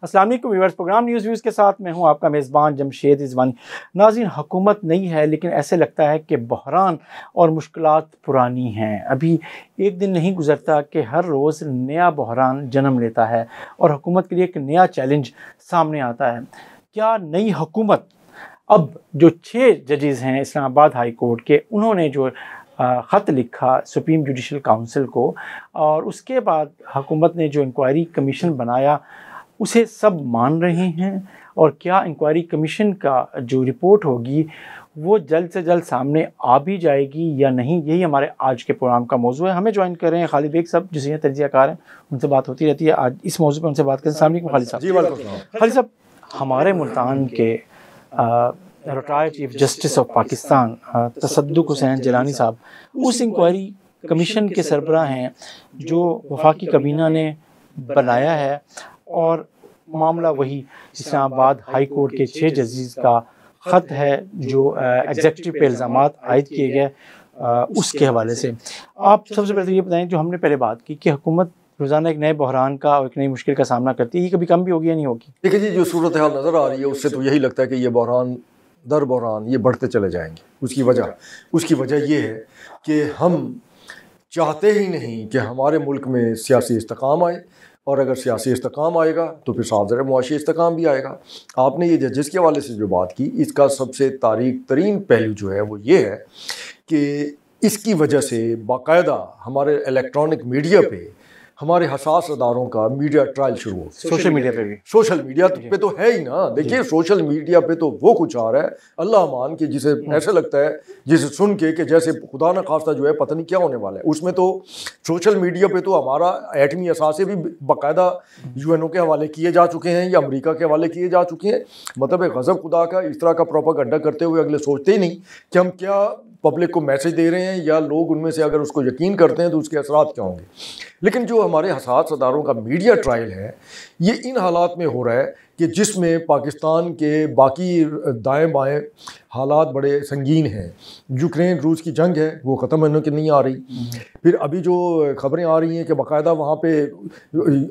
अस्सलाम वालेकुम viewers, programme news views के साथ मैं हूं आपका मेज़बान जमशेद रिजवानी। नाज़रीन, हुकूमत नई है लेकिन ऐसे लगता है कि बहरान और मुश्किलात पुरानी हैं। अभी एक दिन नहीं गुजरता कि हर रोज़ नया बहरान जन्म लेता है और हुकूमत के लिए एक नया चैलेंज सामने आता है। क्या नई हुकूमत अब जो 6 जजेस हैं इस्लामाबाद हाई कोर्ट के, उन्होंने जो ख़त लिखा सुप्रीम जुडिशल काउंसिल को और उसके बाद हुकूमत ने जो इंक्वायरी कमीशन बनाया उसे सब मान रहे हैं, और क्या इंक्वायरी कमीशन का जो रिपोर्ट होगी वो जल्द से जल्द सामने आ भी जाएगी या नहीं, यही हमारे आज के प्रोग्राम का मौजू है। हमें ज्वाइन कर रहे हैं खालिद बेग साहब, जो सीनियर तजज़ियाकार हैं, उनसे बात होती रहती है। आज इस मौजू पर उनसे बात करें। अस्सलाम वालेकुम खालिद साहब। जी वालेकुम। खालिद साहब, हमारे मुल्तान के retired chief justice of Pakistan तसद्दुक हुसैन जिलानी साहब उस इंक्वायरी कमीशन के सरबराह हैं जो वफाकी काबीना ने बनाया है, और मामला वही इस्लामाबाद हाई कोर्ट के 6 जजेस का ख़त है जो एग्जेक्टिव पे इल्ज़ामात आयद किए गए उसके हवाले से। आप सबसे पहले तो ये बताएं, जो हमने पहले बात की कि हुकूमत रोज़ाना एक नए बहरान का और एक नई मुश्किल का सामना करती है, ये कभी कम भी होगी या नहीं होगी? देखिए जी, जो सूरत हाल नज़र आ रही है उससे तो यही लगता है कि ये बहरान दर बहरान ये बढ़ते चले जाएंगे। उसकी वजह ये है कि हम चाहते ही नहीं कि हमारे मुल्क में सियासी इस्तेकाम आए, और अगर सियासी इस्तेकाम आएगा तो फिर साफ ज़रा मुआशी इस्तेकाम भी आएगा। आपने ये जजेस के हवाले से जो बात की, इसका सबसे तारीख तरीन पहलू जो है वो ये है कि इसकी वजह से बाकायदा हमारे इलेक्ट्रॉनिक मीडिया पे हमारे हसास अदारों का मीडिया ट्रायल शुरू हो। सोशल मीडिया पे भी, सोशल मीडिया पे तो है ही ना। देखिए, सोशल मीडिया पे तो वो कुछ आ रहा है अल्लाह मान के, जिसे ऐसे लगता है, जिसे सुन के कि जैसे खुदा न खास्ता जो है पता नहीं क्या होने वाला है। उसमें तो सोशल मीडिया पे तो हमारा एटमी असासे भी बाकायदा यूएनओ के हवाले किए जा चुके हैं या अमेरिका के हवाले किए जा चुके हैं। मतलब एक गज़ब खुदा का इस तरह का प्रोपेगेंडा करते हुए अगले सोचते ही नहीं कि हम क्या पब्लिक को मैसेज दे रहे हैं, या लोग उनमें से अगर उसको यकीन करते हैं तो उसके असरात क्या होंगे। लेकिन जो हमारे हसास अदारों का मीडिया ट्रायल है, ये इन हालात में हो रहा है कि जिसमें पाकिस्तान के बाकी दाएं बाएं हालात बड़े संगीन हैं। यूक्रेन रूस की जंग है, वो ख़त्म होने की नहीं आ रही। फिर अभी जो खबरें आ रही हैं कि बाकायदा वहाँ पे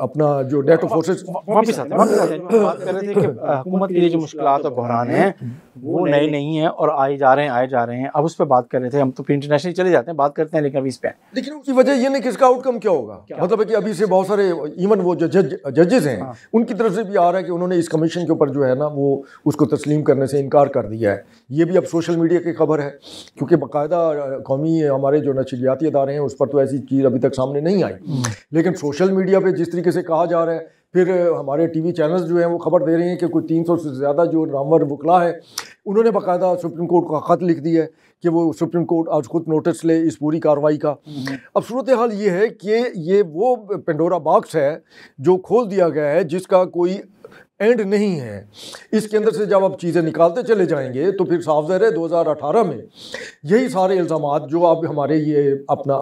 अपना जो नेटो फोर्सेस वापस आते हैं बात कर रहे थे कि हुकूमत के लिए जो मुश्किलात और बहरान हैं वो नए नहीं हैं और आए जा रहे हैं। अब उस पर बात कर रहे थे। हम तो फिर इंटरनेशनल चले जाते हैं, बात करते हैं, लेकिन अभी इस पर लेकिन उसकी वजह ये नहीं कि इसका आउटकम क्या होगा। मतलब है कि अभी से बहुत सारे इवन वो जो जजेस हैं उनकी तरफ से भी आ रहा है कि उन्होंने इस कमीशन के ऊपर जो है ना वो उसको तस्लीम करने से इनकार कर दिया है। ये भी अब सोशल मीडिया की खबर है, क्योंकि बाकायदा कौमी हमारे जो नशरियाती अदारे हैं उस पर तो ऐसी चीज़ अभी तक सामने नहीं आई। लेकिन सोशल मीडिया पे जिस तरीके से कहा जा रहा है, फिर हमारे टीवी चैनल्स जो हैं वो खबर दे रहे हैं कि कोई 300 से ज़्यादा जो नामवर वकला है उन्होंने बाकायदा सुप्रीम कोर्ट का ख़त लिख दिया है कि वो सुप्रीम कोर्ट आज खुद नोटिस ले इस पूरी कार्रवाई का। अब सूरत हाल ये है कि ये वो पेंडोरा बॉक्स है जो खोल दिया गया है, जिसका कोई एंड नहीं है। इसके अंदर से जब आप चीज़ें निकालते चले जाएंगे तो फिर साफ ज़ाहिर है 2018 में यही सारे इल्ज़ामात जो अब हमारे ये अपना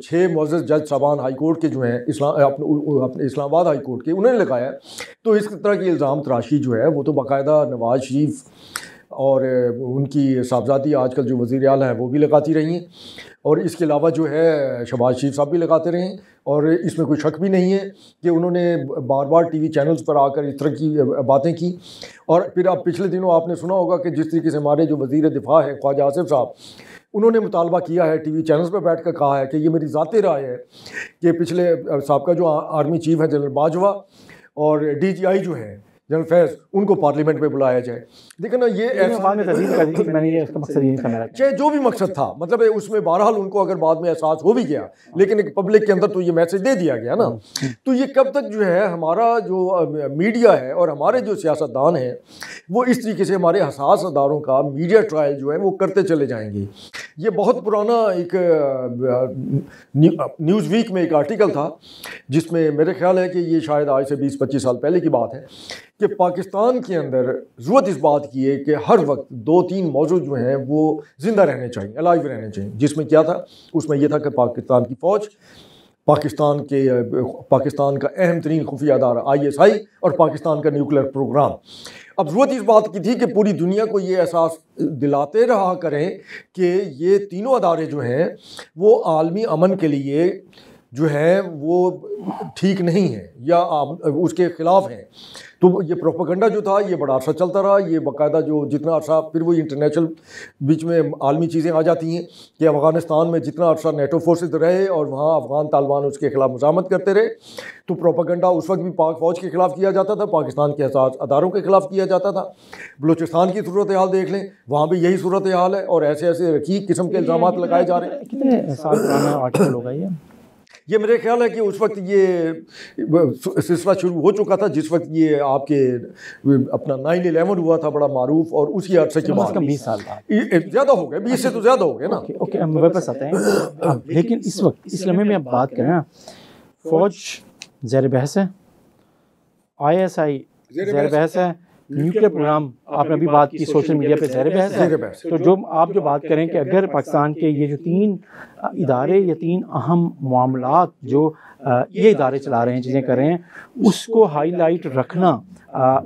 6 मुअज़्ज़ज़ जज साहबान हाई कोर्ट के जो हैं अपने इस्लामाबाद हाई कोर्ट के, उन्होंने लगाया। तो इस तरह की इल्ज़ाम तराशी जो है वो तो बाकायदा नवाज़ शरीफ और उनकी साहबजादी आजकल जो वज़ीर आला हैं वो भी लगाती रही हैं, और इसके अलावा जो है शहबाज शरीफ साहब भी लगाते रहे हैं। और इसमें कोई शक भी नहीं है कि उन्होंने बार बार टीवी चैनल्स पर आकर इस तरह की बातें की। और फिर अब पिछले दिनों आपने सुना होगा कि जिस तरीके से हमारे जो वज़ीर दिफा है ख्वाजा आसिफ साहब, उन्होंने मुतालबा किया है, टीवी चैनल्स पर बैठ कर कहा है कि ये मेरी ज़ाती राय है कि पिछले साहब का जो आर्मी चीफ है जनरल बाजवा और DGI जो है जनरल फैज़, उनको पार्लियामेंट में बुलाया जाए। देखिए ना, ये चाहे जो भी मकसद था, मतलब उसमें बहरहाल उनको अगर बाद में एहसास हो भी गया, लेकिन एक पब्लिक के अंदर तो ये मैसेज दे दिया गया ना। तो ये कब तक जो है हमारा जो मीडिया है और हमारे जो सियासतदान हैं वो इस तरीके से हमारे हसास अदारों का मीडिया ट्रायल जो है वो करते चले जाएंगे। ये बहुत पुराना एक न्यूज़ वीक में एक आर्टिकल था जिसमें मेरे ख्याल है कि ये शायद आज से 20-25 साल पहले की बात है कि पाकिस्तान के अंदर ज़रूरत इस बात की है कि हर वक्त 2-3 मौजूद जो हैं वो ज़िंदा रहने चाहिए, अलाइव रहने चाहिए। जिसमें क्या था, उसमें यह था कि पाकिस्तान की फ़ौज, पाकिस्तान का अहम तरीन खुफिया अदारा ISI और पाकिस्तान का न्यूक्लियर प्रोग्राम। अब ज़रूरत इस बात की थी कि पूरी दुनिया को ये एहसास दिलाते रहा करें कि ये तीनों अदारे जो हैं वो आलमी अमन के लिए जो है वो ठीक नहीं है या उसके ख़िलाफ़ हैं। तो ये प्रोपेगेंडा जो था ये बड़ा अर्सा चलता रहा, ये बाकायदा जो जितना अर्सा फिर वो इंटरनेशनल बीच में आलमी चीज़ें आ जाती हैं कि अफ़गानिस्तान में जितना अर्सा नेटो फोर्सेस रहे और वहाँ अफ़गान तालिबान उसके ख़िलाफ़ मुज़ाहमत करते रहे, तो प्रोपेगेंडा उस वक्त भी पाक फ़ौज के ख़िलाफ़ किया जाता था, पाकिस्तान के हसास अदारों के ख़िलाफ़ किया जाता था। बलूचिस्तान की सूरत हाल देख लें, वहाँ भी यही सूरत हाल है और ऐसे ऐसे रकीक किस्म के इल्ज़ाम लगाए जा रहे हैं। कितने साल पुराना आर्टिकल होगा ये मेरे ख्याल है कि उस वक्त ये सिलसिला शुरू हो चुका था जिस वक्त ये आपके अपना 9/11 हुआ था बड़ा मारूफ, और उसी अरसे के बाद 20 साल बाद ज़्यादा हो गए, 20 से तो ज़्यादा हो गए ना। ओके हम वापस आते हैं। लेकिन इस वक्त इस लम्हे में आप बात करें ना, फ़ौज ज़ेर बहस है, ISI ज़ेर बहस है, न्यूक्लियर प्रोग्राम आपने अभी बात की सोशल मीडिया पे ज़ेर बहस है। तो जो आप जो बात करें कि अगर पाकिस्तान के ये जो 3 इदारे या 3 अहम मामलात जो ये इदारे चला रहे हैं, चीज़ें कर रहे हैं, उसको हाईलाइट रखना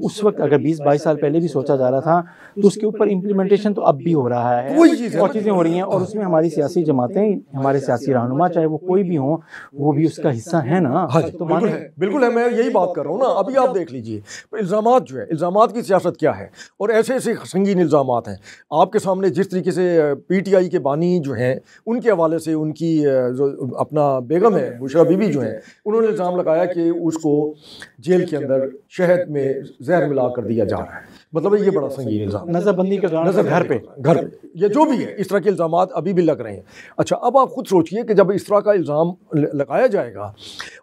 उस वक्त अगर 20-22 साल पहले भी सोचा जा रहा था, तो उसके ऊपर इम्प्लीमेंटेशन तो अब भी हो रहा है, और चीज़ें हो रही हैं, और उसमें हमारी सियासी जमातें, हमारे सियासी रहनुमा चाहे वो कोई भी हों, वो भी उसका हिस्सा है ना। हाँ तो बिल्कुल है, मैं यही बात कर रहा हूँ ना। अभी आप देख लीजिए इल्ज़ामात जो है, इल्ज़ामात की सियासत क्या है, और ऐसे ऐसे संगीन इल्ज़ामात हैं आपके सामने। जिस तरीके से PTI के बानी जो हैं उनके हवाले से उनकी जो अपना बेगम है बुशरा बीबी जो है, उन्होंने इल्ज़ाम लगाया कि उसको जेल के अंदर शहद में जहर मिला कर दिया जा रहा है। मतलब ये बड़ा संगीन इल्ज़ाम, नज़रबंदी के दौरान घर पे या जो भी है, इस तरह के इल्ज़ामात अभी भी लग रहे हैं। अच्छा, अब आप खुद सोचिए कि जब इस तरह का इल्ज़ाम लगाया जाएगा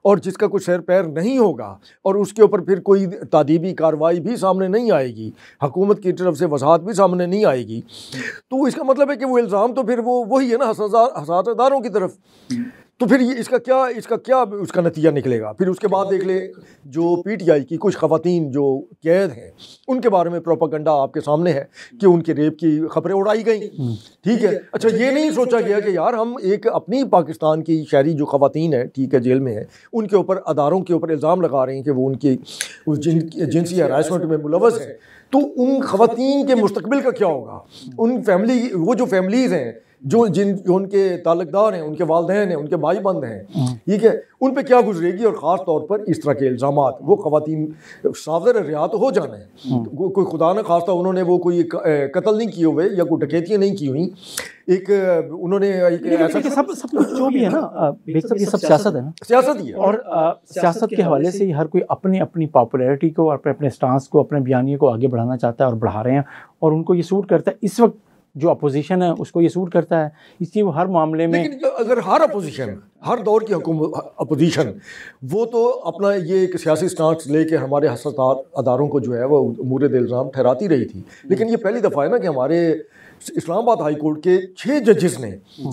और जिसका कोई सैर पैर नहीं होगा और उसके ऊपर फिर कोई तादीबी कार्रवाई भी सामने नहीं आएगी, हुकूमत की तरफ से वजाहत भी सामने नहीं आएगी, तो इसका मतलब है कि वो इल्ज़ाम तो फिर वो वही है ना, हसासदारों की तरफ। तो फिर ये इसका क्या उसका नतीजा निकलेगा। फिर उसके बाद देख ले जो PTI की कुछ ख़वातीन जो कैद हैं उनके बारे में प्रोपेगेंडा आपके सामने है कि उनके रेप की खबरें उड़ाई गई। ठीक है, अच्छा ये नहीं सोचा गया कि यार हम एक अपनी पाकिस्तान की शहरी जो ख़वातीन है, ठीक है, जेल में है, उनके ऊपर अदारों के ऊपर इल्ज़ाम लगा रहे हैं कि वो उनकी उस जिनसी हरासमेंट में मुलव्वस है, तो उन ख़वातीन के मुस्तकबिल का क्या होगा। उन फैमिली, वो जो फैमिलीज़ हैं जो उनके ताल्लुकदार हैं, उनके वालिदैन हैं, उनके भाई बंद हैं, ठीक है, उन पे क्या गुजरेगी। और ख़ास तौर पर इस तरह के इल्ज़ामात, वो ख़वातीन सावधान रिहा तो हो जाना है, कोई खुदा न खास्ता उन्होंने वो कोई कत्ल नहीं किए हुए या कोई डकैतियाँ नहीं की हुई, एक उन्होंने एक ऐसा सब कुछ जो भी है ना, ये सब सियासत है ना, सियासत ही है। और सियासत के हवाले से हर कोई अपनी अपनी पॉपुलैरिटी को, अपने अपने स्टांस को, अपने बयानिए को आगे बढ़ाना चाहता है और बढ़ा रहे हैं, और उनको ये सूट करता है। इस वक्त जो अपोजिशन है उसको ये सूट करता है, इसलिए वो हर मामले में। लेकिन अगर हर अपोजिशन, हर दौर की अपोजिशन वो तो अपना ये एक सियासी स्टांस लेके हमारे हसास अदारों को जो है वो मूरद इल्ज़ाम ठहराती रही थी। लेकिन ये पहली दफ़ा है ना कि हमारे इस्लामाबाद हाई कोर्ट के 6 जजेस ने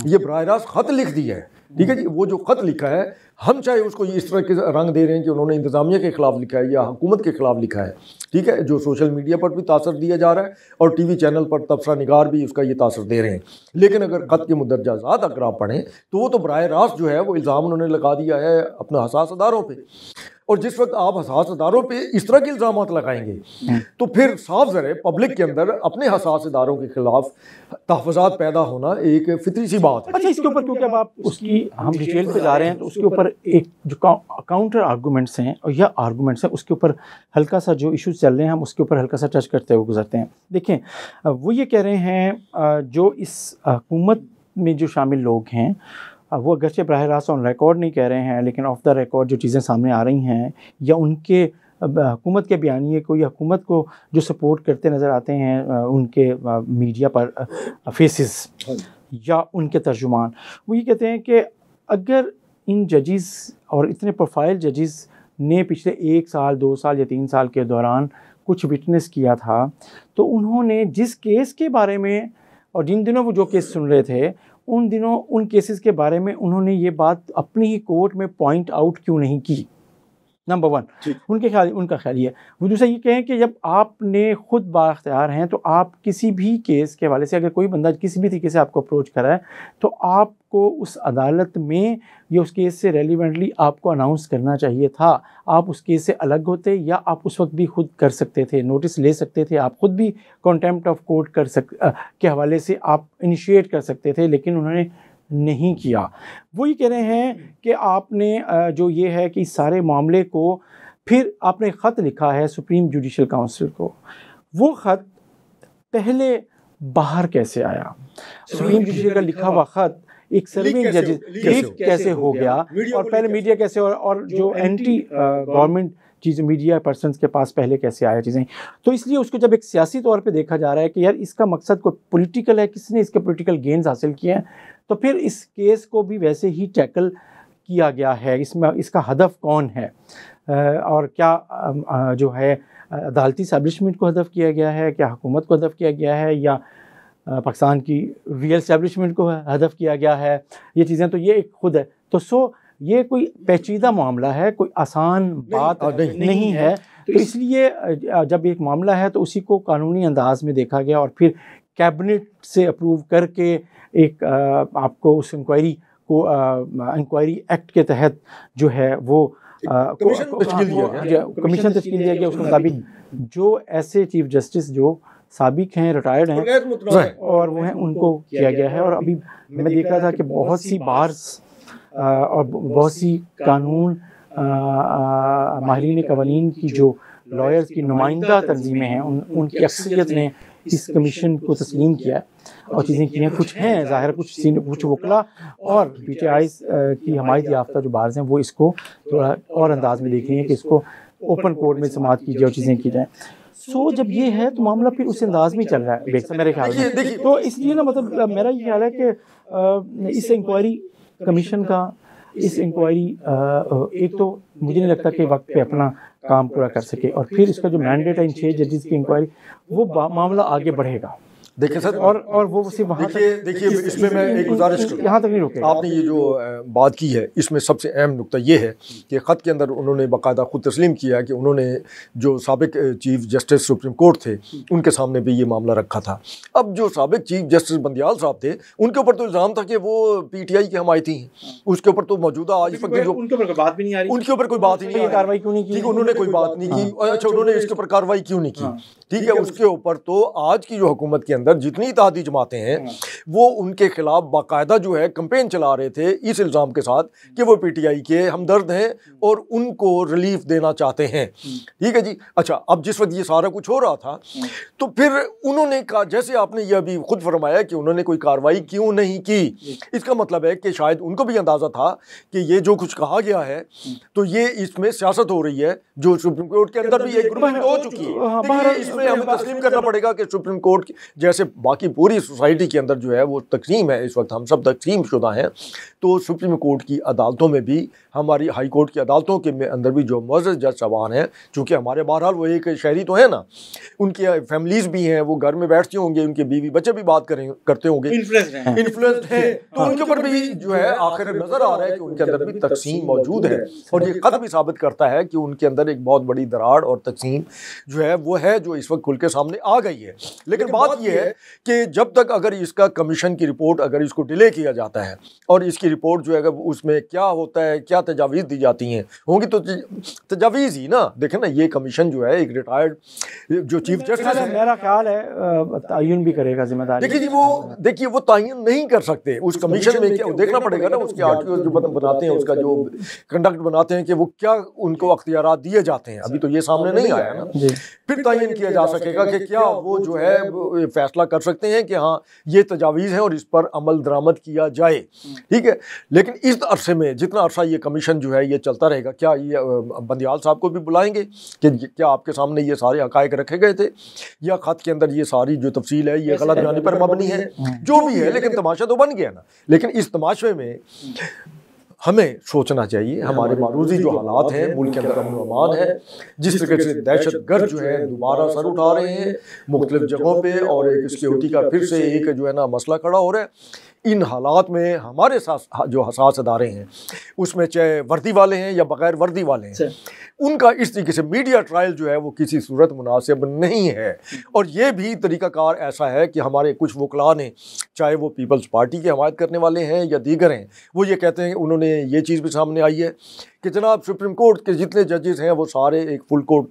ये बराह रास्त ख़त लिख दिया है। ठीक है जी, वो जो ख़त लिखा है, हम चाहे उसको इस तरह के रंग दे रहे हैं कि उन्होंने इंतज़ामिया के ख़िलाफ़ लिखा है या हुकूमत के ख़िलाफ़ लिखा है, ठीक है, जो सोशल मीडिया पर भी तासर दिया जा रहा है और TV चैनल पर तबसरा निगार भी उसका ये तासर दे रहे हैं। लेकिन अगर ख़त के मुद्दजात अगर आप पढ़ें तो वो तो बराह रास्त जो है वो इल्ज़ाम उन्होंने लगा दिया है अपने हसास अदारों पर। और जिस वक्त आप हसास इदारों पे इस तरह के इल्ज़ामात लगाएंगे तो फिर साफ ज़रे पब्लिक के अंदर अपने हसास इदारों के खिलाफ तहफ़्फ़ुज़ात पैदा होना एक फितरी सी बात है। अच्छा, इसके ऊपर क्योंकि अब आप उसकी हम डिटेल पे जा रहे हैं तो उसके ऊपर एक जो काउंटर आर्गूमेंट्स हैं और या आर्गूमेंट्स हैं उसके ऊपर हल्का सा जो इश्यूज चल रहे हैं हम उसके ऊपर हल्का सा टच करते हुए गुजरते हैं। देखें, वो ये कह रहे हैं जो इस हुकूमत में जो शामिल लोग हैं वो अगरचे बराह रास्त ऑन रिकॉर्ड नहीं कह रहे हैं, लेकिन ऑफ द रिकॉर्ड जो चीज़ें सामने आ रही हैं या उनके हुकूमत के बयानिए को या हुकूमत को जो सपोर्ट करते नज़र आते हैं उनके मीडिया पर फेसेस या उनके तर्जुमान, वो ये कहते हैं कि अगर इन जजेस और इतने प्रोफाइल जजेस ने पिछले 1 साल 2 साल या 3 साल के दौरान कुछ विटनेस किया था तो उन्होंने जिस केस के बारे में और जिन दिनों वो जो केस सुन रहे थे उन दिनों उन केसेस के बारे में उन्होंने ये बात अपनी ही कोर्ट में पॉइंट आउट क्यों नहीं की। नंबर 1 उनका ख्याल ये है। वो दूसरा ये कहें कि जब आपने खुद बाख्तियार हैं तो आप किसी भी केस के हवाले से अगर कोई बंदा किसी भी तरीके से आपको अप्रोच करा है तो आपको उस अदालत में या उस केस से रेलिवेंटली आपको अनाउंस करना चाहिए था। आप उस केस से अलग होते या आप उस वक्त भी खुद कर सकते थे, नोटिस ले सकते थे, आप खुद भी कॉन्टेम्प्ट ऑफ कोर्ट के हवाले से आप इनिशिएट कर सकते थे, लेकिन उन्होंने नहीं किया। वो ये कह रहे हैं कि आपने जो ये है कि सारे मामले को फिर आपने ख़त लिखा है सुप्रीम जुडिशल काउंसिल को, वो ख़त पहले बाहर कैसे आया? सुप्रीम जुडिशल का लिखा हुआ ख़त एक सर्विंग जजेस लीक कैसे हो गया, और पहले मीडिया कैसे, और जो एंटी गवर्नमेंट चीज़ मीडिया पर्सन्स के पास पहले कैसे आया चीज़ें। तो इसलिए उसको जब एक सियासी तौर पे देखा जा रहा है कि यार इसका मकसद कोई पॉलिटिकल है, किसने इसके पॉलिटिकल गेन्स हासिल किए हैं, तो फिर इस केस को भी वैसे ही टैकल किया गया है। इसमें इसका हदफ कौन है, और क्या जो है अदालती इस्टेब्लिशमेंट को हदफ किया गया है, क्या हुकूमत को हदफ किया गया है, या पाकिस्तान की रियल इस्टेब्लिशमेंट को हदफ किया गया है, ये चीज़ें तो ये एक खुद है। तो ये कोई पेचीदा मामला है, कोई आसान बात नहीं है। तो इसलिए जब एक मामला है तो उसी को कानूनी अंदाज में देखा गया, और फिर कैबिनेट से अप्रूव करके एक आपको उस इंक्वायरी को इंक्वायरी एक्ट के तहत जो है वो कमीशन तश्कील दिया गया। उसके मुताबिक जो ऐसे चीफ जस्टिस जो साबिक हैं, रिटायर्ड हैं, और वो हैं, उनको किया गया है। और अभी मैं देख रहा था कि बहुत सी बार्स और बहुत सी कानून माहिरीन कवानीन की जो लॉयर्स की नुमाइंदा तंजीमें हैं, उनकी अक्सरियत ने इस कमीशन को तस्लीम किया और चीज़ें की हैं। कुछ हैं ज़ाहिर, कुछ वकला और PTI की हमायत याफ्ता जो बार्स हैं वो इसको थोड़ा और अंदाज में देख रही हैं कि इसको ओपन कोर्ट में समाअत की जाए और चीज़ें की जाएँ। जब ये है तो मामला फिर उस अंदाज में चल रहा है मेरे ख्याल में। तो इसलिए ना मतलब मेरा ये ख्याल है कि इस इंक्वायरी कमीशन का इस इंक्वायरी एक तो मुझे नहीं लगता कि वक्त पे अपना काम पूरा कर सके, और फिर इसका जो मैंडेट है इन 6 जजेस की इंक्वायरी, वो मामला आगे बढ़ेगा। देखिए सर, और वो सिर्फ वहाँ देखिए इसमें मैं एक गुजारिश करूँ, यहाँ तक नहीं रुके। आपने ये जो बात की है इसमें सबसे अहम नुकता ये है कि ख़त के अंदर उन्होंने बाकायदा खुद तस्लीम किया कि उन्होंने जो साबिक चीफ जस्टिस सुप्रीम कोर्ट थे उनके सामने भी ये मामला रखा था। अब जो साबिक चीफ जस्टिस बंदियाल साहब थे उनके ऊपर तो इल्ज़ाम था कि वो PTI के हमायती हैं, उसके ऊपर तो मौजूदा आज वक्त जो उनके ऊपर बात भी नहीं आ रही, उनके ऊपर कोई बात ही नहीं, कार्रवाई क्यों नहीं की, उन्होंने कोई बात नहीं की। अच्छा, उन्होंने इसके ऊपर कार्रवाई क्यों नहीं की? ठीक है, उसके ऊपर तो आज की जो हुकूमत के अंदर जितनी इत्तेहादी जमातें हैं वो उनके खिलाफ बाकायदा जो है कैंपेन चला रहे थे इस इल्ज़ाम के साथ कि वो PTI के हमदर्द हैं और उनको रिलीफ देना चाहते हैं। ठीक है जी। अच्छा, अब जिस वक्त ये सारा कुछ हो रहा था तो फिर उन्होंने कहा, जैसे आपने ये अभी खुद फरमाया कि उन्होंने कोई कार्रवाई क्यों नहीं की, इसका मतलब है कि शायद उनको भी अंदाज़ा था कि ये जो कुछ कहा गया है तो ये इसमें सियासत हो रही है जो सुप्रीम कोर्ट के अंदर भी एक ग्रुपिंग हो चुकी है। इसमें हमें तस्लीम करना पड़ेगा कि सुप्रीम कोर्ट जैसे बाकी पूरी सोसाइटी के अंदर जो है वो तकसीम है, इस वक्त हम सब तकसीम शुदा हैं, तो सुप्रीम कोर्ट की अदालतों में भी, हमारी हाई कोर्ट की अदालतों के अंदर भी जो मुअज़्ज़ज़ जज साहबान हैं, चूँकि हमारे बहरहाल वो एक शहरी तो है ना, उनकी फैमिलीज़ भी हैं, वो घर में बैठते होंगे, उनके बीवी बच्चे भी बात करते होंगे, इन्फ्लुएंस्ड हैं, तो उनके ऊपर भी जो है आखिर नज़र आ रहा है कि उनके अंदर भी तकसीम मौजूद है। और ये ख़त भी साबित करता है कि उनके अंदर एक बहुत बड़ी दरार और तकसीम जो है वो है, जो इस वक्त खुल के सामने आ गई है। लेकिन बात यह है कि जब तक अगर इसका कमीशन की रिपोर्ट अगर इसको डिले किया जाता है और इसकी रिपोर्ट जो है अगर उसमें क्या होता है, क्या तजावीज़ दी जाती हैं होंगी, तो तजावीज़ ही ना देखें ना, ये कमीशन जो है एक रिटायर्ड जो चीफ जस्टिस है, मेरा ख्याल है तयन भी करेगा जिम्मेदारी। देखिए वो तयन नहीं कर सकते उस कमीशन में, क्या देखना पड़ेगा ना उसके आर्टिकल जो बनाते हैं, उसका जो कंडक्ट बनाते हैं कि वो क्या उनको अख्तियारात दिए जाते हैं, अभी तो ये सामने नहीं आया ना, फिर तयन किया जा सकेगा कि क्या वो जो है फैसला कर सकते हैं कि हाँ ये तजावीज़ है और इस पर अमल दरामद किया जाए। ठीक है, लेकिन इस अरसे में जितना अरसा ये कमीशन जो है ये चलता रहेगा, क्या ये बंदियाल साहब को भी बुलाएंगे कि क्या आपके सामने ये सारे हक़ाइक़ रखे गए थे, या ख़त के अंदर ये सारी जो तफसील है ये गलत बयानी पर मबनी है, जो भी है, लेकिन तमाशा तो बन गया ना। लेकिन इस तमाशे में हमें सोचना चाहिए, हमारे मारूजी जो हालात हैं, मुल्क के अंदर अमन अमान है, जिस तरह से दहशतगर्द जो है दोबारा सर उठा रहे हैं मुख्तलिफ जगहों पे, और एक सिक्योरिटी का फिर से एक जो है ना मसला खड़ा हो रहा है, इन हालात में हमारे साथ जो हसास अदारे हैं उसमें चाहे वर्दी वाले हैं या बग़ैर वर्दी वाले हैं, उनका इस तरीके से मीडिया ट्रायल जो है वो किसी सूरत मुनासिब नहीं है। और ये भी तरीक़ाकार ऐसा है कि हमारे कुछ वकला ने, चाहे वो पीपल्स पार्टी की हमायत करने वाले हैं या दीगर हैं, वो ये कहते हैं, उन्होंने ये चीज़ भी सामने आई है कि जनाब सुप्रीम कोर्ट के जितने जजेस हैं वो सारे एक फुल कोर्ट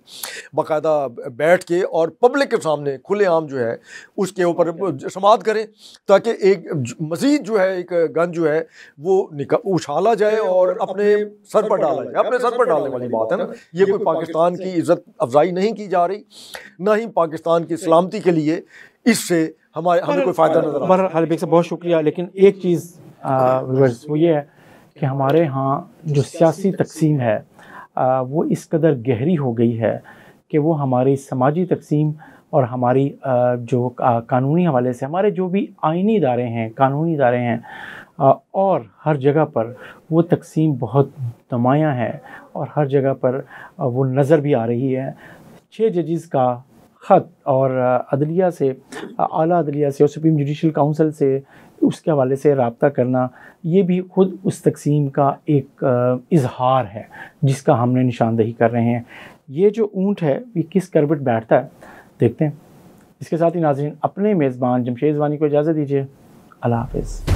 बाकायदा बैठ के और पब्लिक के सामने खुलेआम जो है उसके ऊपर समाअत करें, ताकि एक मज़ीद जो है एक गन जो है वो उछाला जाए और अपने सर पर डाला जाए। अपने सर पर डालने वाली बात है ना, ये कोई पाकिस्तान की इज़्ज़त अफजाई नहीं की जा रही, ना ही पाकिस्तान की सलामती के लिए इससे हमें कोई फ़ायदा नजर आता। बहरहाल बेग साहब बहुत शुक्रिया, लेकिन एक चीज़ वो ये है कि हमारे यहाँ जो सियासी तकसीम है वो इस कदर गहरी हो गई है कि वो हमारी समाजी तकसीम और हमारी जो कानूनी हवाले से हमारे जो भी आइनी इदारे हैं, कानूनी इदारे हैं और हर जगह पर वो तकसीम बहुत नुमायाँ है और हर जगह पर वो नज़र भी आ रही है। 6 जजेस का ख़त और अदलिया से, आला अदलिया से और सुप्रीम जुडिशल काउंसिल से उसके हवाले से रब्ता करना, ये भी ख़ुद उस तकसीम का एक इजहार है जिसका हमने निशानदही कर रहे हैं। ये जो ऊँट है ये किस करवट बैठता है देखते हैं। इसके साथ ही नाज़रीन अपने मेज़बान जमशेद इज़वानी को इजाज़त दीजिए। अल्लाह हाफ़िज़।